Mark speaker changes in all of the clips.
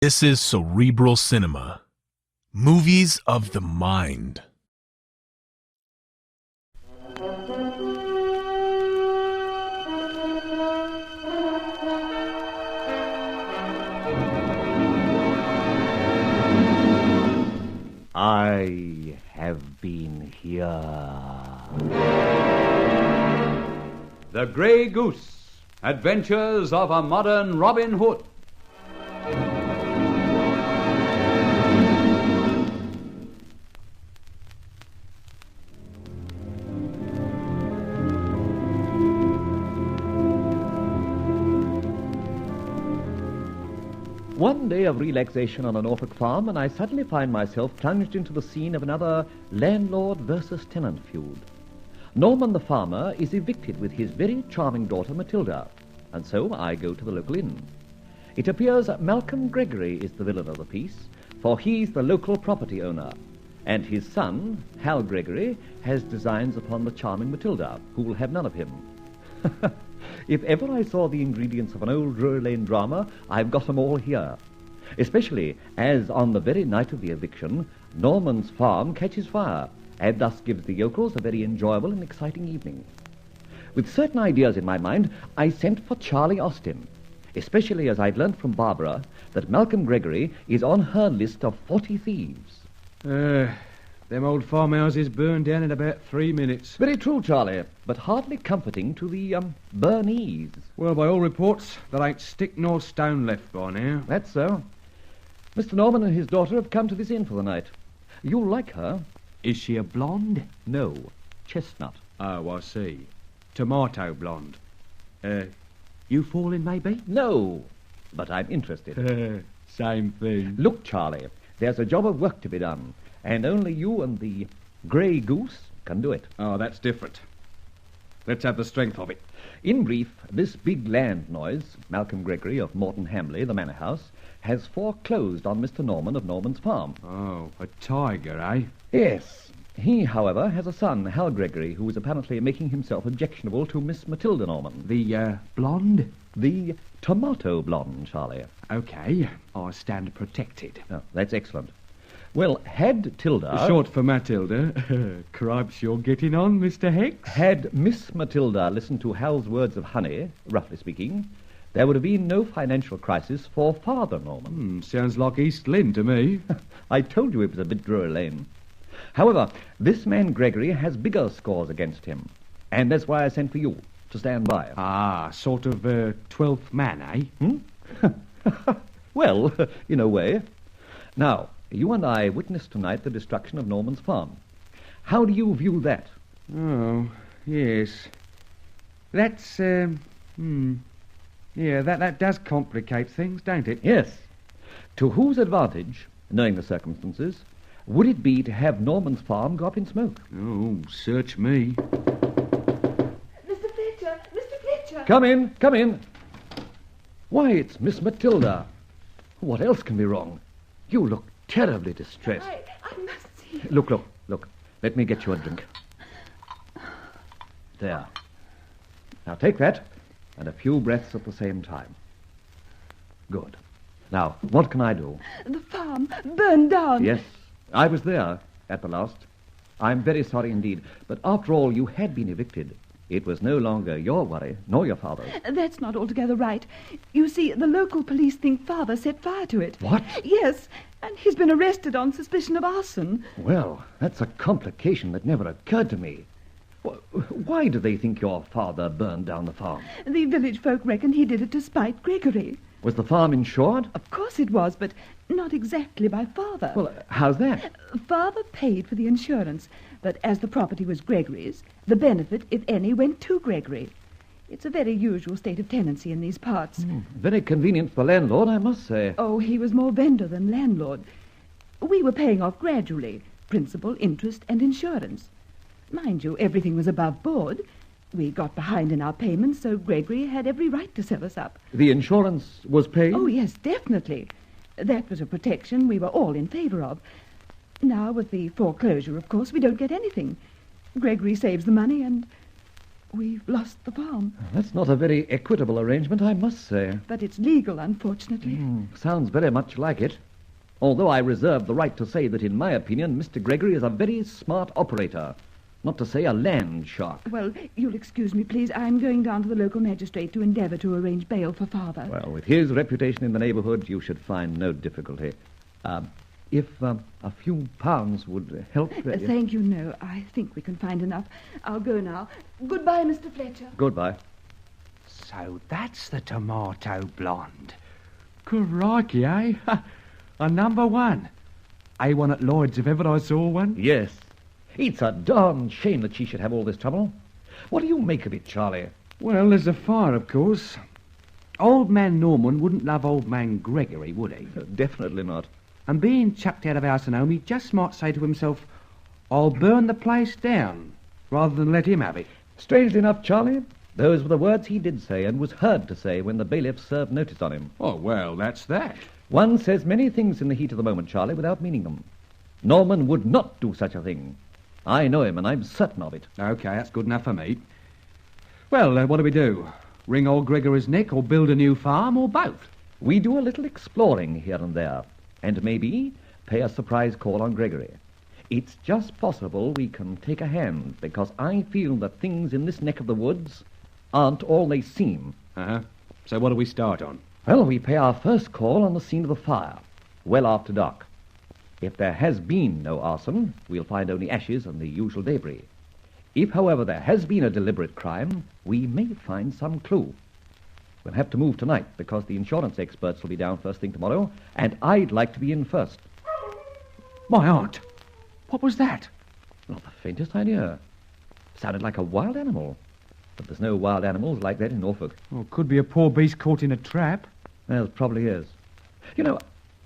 Speaker 1: This is Cerebral Cinema. Movies of the mind.
Speaker 2: I have been here.
Speaker 3: The Grey Goose, Adventures of a Modern Robin Hood.
Speaker 2: One day of relaxation on a Norfolk farm, and I suddenly find myself plunged into the scene of another landlord versus tenant feud. Norman the farmer is evicted with his very charming daughter Matilda, and so I go to the local inn. It appears Malcolm Gregory is the villain of the piece, for he's the local property owner, and his son, Hal Gregory, has designs upon the charming Matilda, who will have none of him. If ever I saw the ingredients of an old Drury Lane drama, I've got 'em all here. Especially as on the very night of the eviction, Norman's farm catches fire, and thus gives the yokels a very enjoyable and exciting evening. With certain ideas in my mind, I sent for Charlie Austin, especially as I'd learnt from Barbara that Malcolm Gregory is on her list of 40 thieves.
Speaker 4: Them old farmhouses burned down in about 3 minutes.
Speaker 2: Very true, Charlie, but hardly comforting to the, burnees.
Speaker 4: Well, by all reports, there ain't stick nor stone left by now.
Speaker 2: That's so. Mr. Norman and his daughter have come to this inn for the night. You'll like her.
Speaker 4: Is she a blonde?
Speaker 2: No, chestnut.
Speaker 4: Oh, I see. Tomato blonde. You falling, maybe?
Speaker 2: No, but I'm interested.
Speaker 4: Same thing.
Speaker 2: Look, Charlie, there's a job of work to be done, and only you and the Grey Goose can do it.
Speaker 4: Oh, that's different. Let's have the strength of it.
Speaker 2: In brief, this big land noise, Malcolm Gregory of Morton Hamley, the manor house, has foreclosed on Mr. Norman of Norman's farm.
Speaker 4: Oh, a tiger, eh?
Speaker 2: Yes. He, however, has a son, Hal Gregory, who is apparently making himself objectionable to Miss Matilda Norman.
Speaker 4: The, blonde?
Speaker 2: The tomato blonde, Charlie.
Speaker 4: OK, I stand protected.
Speaker 2: Oh, that's excellent. Well, had Tilda...
Speaker 4: Short for Matilda. Cripes, you're getting on, Mr. Hex.
Speaker 2: Had Miss Matilda listened to Hal's words of honey, roughly speaking, there would have been no financial crisis for Father Norman.
Speaker 4: Sounds like East Lynne to me.
Speaker 2: I told you it was a bit Drury Lane. However, this man Gregory has bigger scores against him, and that's why I sent for you, to stand by.
Speaker 4: Ah, sort of 12th man, eh?
Speaker 2: Well, in a way. Now, you and I witnessed tonight the destruction of Norman's farm. How do you view that?
Speaker 4: Oh, yes. That's, yeah, that does complicate things, don't it?
Speaker 2: Yes. To whose advantage, knowing the circumstances, would it be to have Norman's farm go up in smoke?
Speaker 4: Oh, search me.
Speaker 5: Mr. Fletcher! Mr. Fletcher!
Speaker 2: Come in, come in. Why, it's Miss Matilda. What else can be wrong? You look terribly distressed.
Speaker 5: I must see.
Speaker 2: Look. Let me get you a drink. There. Now take that, and a few breaths at the same time. Good. Now, what can I do?
Speaker 5: The farm burned down.
Speaker 2: Yes, I was there at the last. I'm very sorry indeed, but after all, you had been evicted. It was no longer your worry, nor your father's.
Speaker 5: That's not altogether right. You see, the local police think Father set fire to it.
Speaker 2: What?
Speaker 5: Yes, and he's been arrested on suspicion of arson.
Speaker 2: Well, that's a complication that never occurred to me. Why do they think your father burned down the farm?
Speaker 5: The village folk reckon he did it to spite Gregory.
Speaker 2: Was the farm insured?
Speaker 5: Of course it was, but not exactly by Father.
Speaker 2: Well, how's that?
Speaker 5: Father paid for the insurance, but as the property was Gregory's, the benefit, if any, went to Gregory. It's a very usual state of tenancy in these parts.
Speaker 2: Very convenient for the landlord, I must say.
Speaker 5: Oh, he was more vendor than landlord. We were paying off gradually, principal, interest, and insurance. Mind you, everything was above board. We got behind in our payments, so Gregory had every right to sell us up.
Speaker 2: The insurance was paid?
Speaker 5: Oh, yes, definitely. That was a protection we were all in favor of. Now, with the foreclosure, of course, we don't get anything. Gregory saves the money and... We've lost the farm.
Speaker 2: That's not a very equitable arrangement, I must say.
Speaker 5: But it's legal, unfortunately.
Speaker 2: Sounds very much like it. Although I reserve the right to say that, in my opinion, Mr. Gregory is a very smart operator. Not to say a land shark.
Speaker 5: Well, you'll excuse me, please. I'm going down to the local magistrate to endeavour to arrange bail for Father.
Speaker 2: Well, with his reputation in the neighbourhood, you should find no difficulty. If a few pounds would help...
Speaker 5: Thank you, no. I think we can find enough. I'll go now. Goodbye, Mr. Fletcher.
Speaker 2: Goodbye.
Speaker 4: So that's the tomato blonde. Crikey, eh? A number one. A1 at Lloyd's if ever I saw one.
Speaker 2: Yes. It's a darn shame that she should have all this trouble. What do you make of it, Charlie?
Speaker 4: Well, there's a fire, of course. Old man Norman wouldn't love old man Gregory, would he?
Speaker 2: Definitely not.
Speaker 4: And being chucked out of house and home, he just might say to himself, I'll burn the place down, rather than let him have it.
Speaker 2: Strangely enough, Charlie, those were the words he did say and was heard to say when the bailiff served notice on him.
Speaker 4: Oh, well, that's that.
Speaker 2: One says many things in the heat of the moment, Charlie, without meaning them. Norman would not do such a thing. I know him, and I'm certain of it.
Speaker 4: OK, that's good enough for me. Well, what do we do? Wring old Gregory's neck or build a new farm or both?
Speaker 2: We do a little exploring here and there, and maybe pay a surprise call on Gregory. It's just possible we can take a hand, because I feel that things in this neck of the woods aren't all they seem.
Speaker 4: Uh-huh. So what do we start on?
Speaker 2: Well, we pay our first call on the scene of the fire, well after dark. If there has been no arson, we'll find only ashes and the usual debris. If, however, there has been a deliberate crime, we may find some clue. We'll have to move tonight, because the insurance experts will be down first thing tomorrow, and I'd like to be in first.
Speaker 4: My aunt! What was that?
Speaker 2: Not the faintest idea. Sounded like a wild animal. But there's no wild animals like that in Norfolk.
Speaker 4: Oh, could be a poor beast caught in a trap.
Speaker 2: Well, it probably is. You know,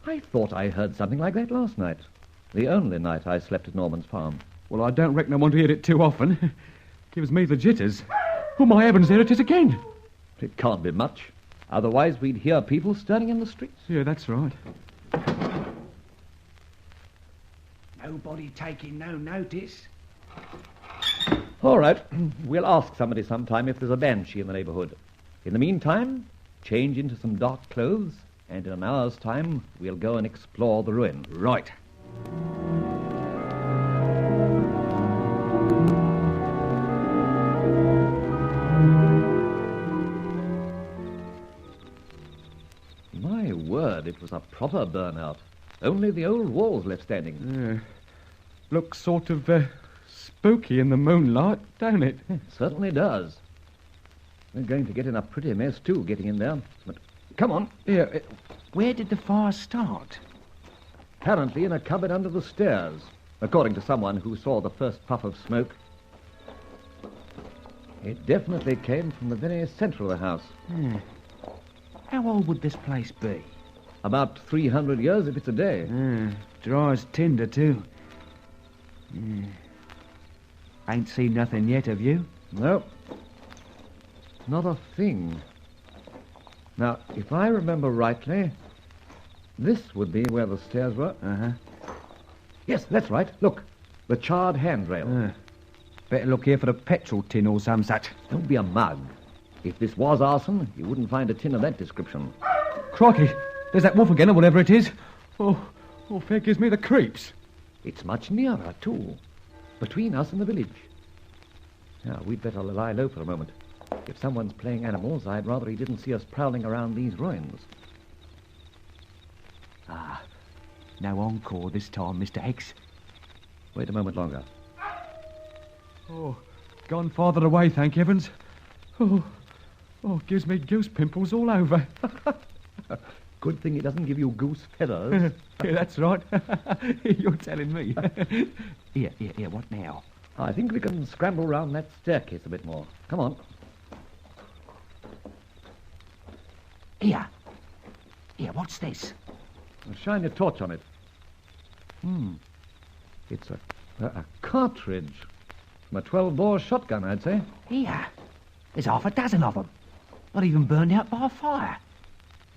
Speaker 2: I thought I heard something like that last night. The only night I slept at Norman's farm.
Speaker 4: Well, I don't reckon I want to hear it too often. Gives me the jitters. Oh, my heavens, there it is again.
Speaker 2: It can't be much. Otherwise, we'd hear people stirring in the streets.
Speaker 4: Yeah, that's right. Nobody taking no notice.
Speaker 2: All right. We'll ask somebody sometime if there's a banshee in the neighbourhood. In the meantime, change into some dark clothes, and in an hour's time, we'll go and explore the ruin.
Speaker 4: Right.
Speaker 2: My word, it was a proper burnout. Only the old walls left standing.
Speaker 4: Yeah. Looks sort of spooky in the moonlight, don't it?
Speaker 2: It certainly does. We're going to get in a pretty mess, too, getting in there. But come on.
Speaker 4: Yeah, where did the fire start?
Speaker 2: Apparently in a cupboard under the stairs, according to someone who saw the first puff of smoke. It definitely came from the very centre of the house.
Speaker 4: How old would this place be?
Speaker 2: About 300 years if it's a day.
Speaker 4: Dry as tinder, too. Ain't seen nothing yet, have you?
Speaker 2: No. Not a thing. Now, if I remember rightly, this would be where the stairs were.
Speaker 4: Uh-huh.
Speaker 2: Yes, that's right. Look, the charred handrail.
Speaker 4: Better look here for a petrol tin or some such.
Speaker 2: Don't be a mug. If this was arson, you wouldn't find a tin of that description.
Speaker 4: Crikey, there's that wolf again, or whatever it is. Oh, fair gives me the creeps.
Speaker 2: It's much nearer, too. Between us and the village. Now, we'd better lie low for a moment. If someone's playing animals, I'd rather he didn't see us prowling around these ruins.
Speaker 4: No encore this time, Mr. Hicks.
Speaker 2: Wait a moment longer.
Speaker 4: Oh, gone farther away, thank heavens. Oh, gives me goose pimples all over.
Speaker 2: Good thing it doesn't give you goose feathers.
Speaker 4: Yeah, that's right. You're telling me. Here, what now?
Speaker 2: I think we can scramble round that staircase a bit more. Come on.
Speaker 4: Here, what's this?
Speaker 2: Shine your torch on it. It's a cartridge from a 12-bore shotgun, I'd say.
Speaker 6: Here, there's half a dozen of them. Not even burned out by a fire.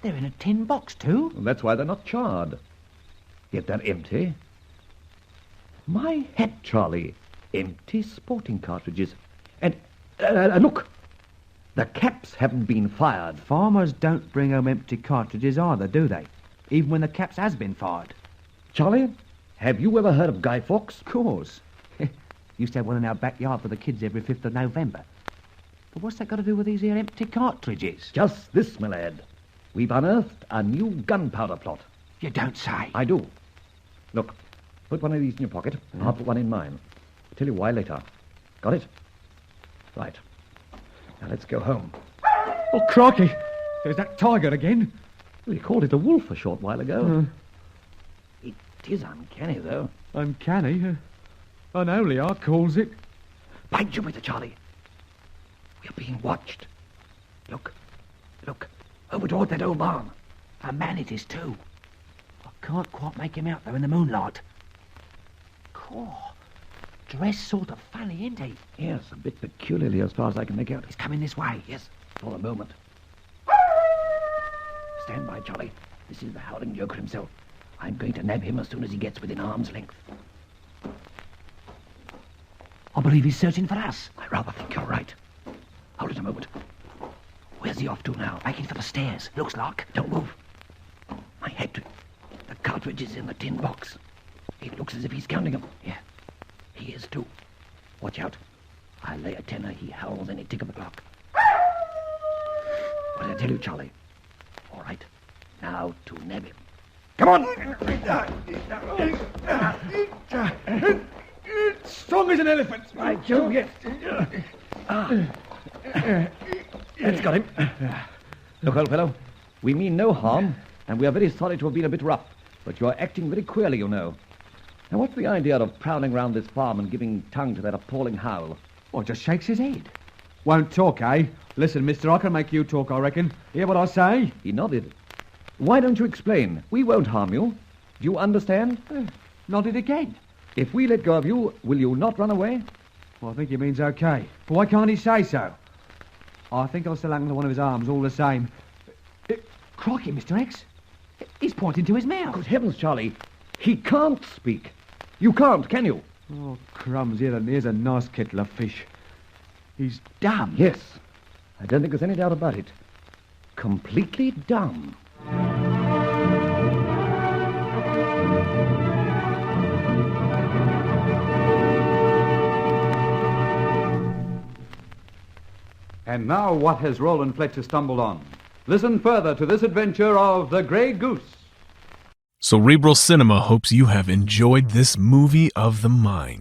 Speaker 6: They're in a tin box, too.
Speaker 2: Well, that's why they're not charred. Yet they're empty. My head, Charlie. Empty sporting cartridges. And Look! The caps haven't been fired.
Speaker 4: Farmers don't bring home empty cartridges either, do they? Even when the caps has been fired.
Speaker 2: Charlie, have you ever heard of Guy Fawkes?
Speaker 4: Of course. Used to have one in our backyard for the kids every 5th of November. But what's that got to do with these here empty cartridges?
Speaker 2: Just this, my lad. We've unearthed a new gunpowder plot.
Speaker 4: You don't say.
Speaker 2: I do. Look, put one of these in your pocket, and I'll put one in mine. I'll tell you why later. Got it? Right. Now let's go home.
Speaker 4: Oh, crikey! There's that tiger again.
Speaker 2: We called it a wolf a short while ago. It is uncanny, though.
Speaker 4: Uncanny. Unholy, I calls it.
Speaker 2: By Jupiter, Charlie. We're being watched. Look. Over toward that old barn.
Speaker 6: A man it is too.
Speaker 4: I can't quite make him out, though, in the moonlight.
Speaker 6: Cool. Dressed sort of funny, isn't he?
Speaker 2: Yes, a bit peculiarly as far as I can make out.
Speaker 6: He's coming this way.
Speaker 2: Yes, for the moment. Stand by, Charlie. This is the howling joker himself. I'm going to nab him as soon as he gets within arm's length.
Speaker 6: I believe he's searching for us.
Speaker 2: I rather think you're right. Hold it a moment. Where's he off to now?
Speaker 6: Making for the stairs, looks like.
Speaker 2: Don't move. My head. The cartridge is in the tin box. It looks as if he's counting them.
Speaker 6: Yeah.
Speaker 2: He is too. Watch out. I'll lay a tenner he howls any tick of the clock. What did I tell you, Charlie? All right. Now to nab him. Come on!
Speaker 4: Strong as an elephant.
Speaker 2: By Jove, yes. That's got him. Look, old fellow, we mean no harm, and we are very sorry to have been a bit rough, but you're acting very queerly, you know. Now, what's the idea of prowling round this farm and giving tongue to that appalling howl?
Speaker 4: Well, just shakes his head. Won't talk, eh? Listen, mister, I can make you talk, I reckon. Hear what I say?
Speaker 2: He nodded. Why don't you explain? We won't harm you. Do you understand?
Speaker 4: Nodded again.
Speaker 2: If we let go of you, will you not run away?
Speaker 4: Well, I think he means okay. But why can't he say so? I think I'll still hang to one of his arms all the same. Crikey, Mr. X. He's pointing to his mouth.
Speaker 2: Good heavens, Charlie. He can't speak. You can't, can you?
Speaker 4: Oh, crumbs, here's a nice kettle of fish. He's dumb.
Speaker 2: Yes. I don't think there's any doubt about it. Completely dumb.
Speaker 3: And now, what has Roland Fletcher stumbled on? Listen further to this adventure of the Grey Goose.
Speaker 1: Cerebral Cinema hopes you have enjoyed this movie of the mind.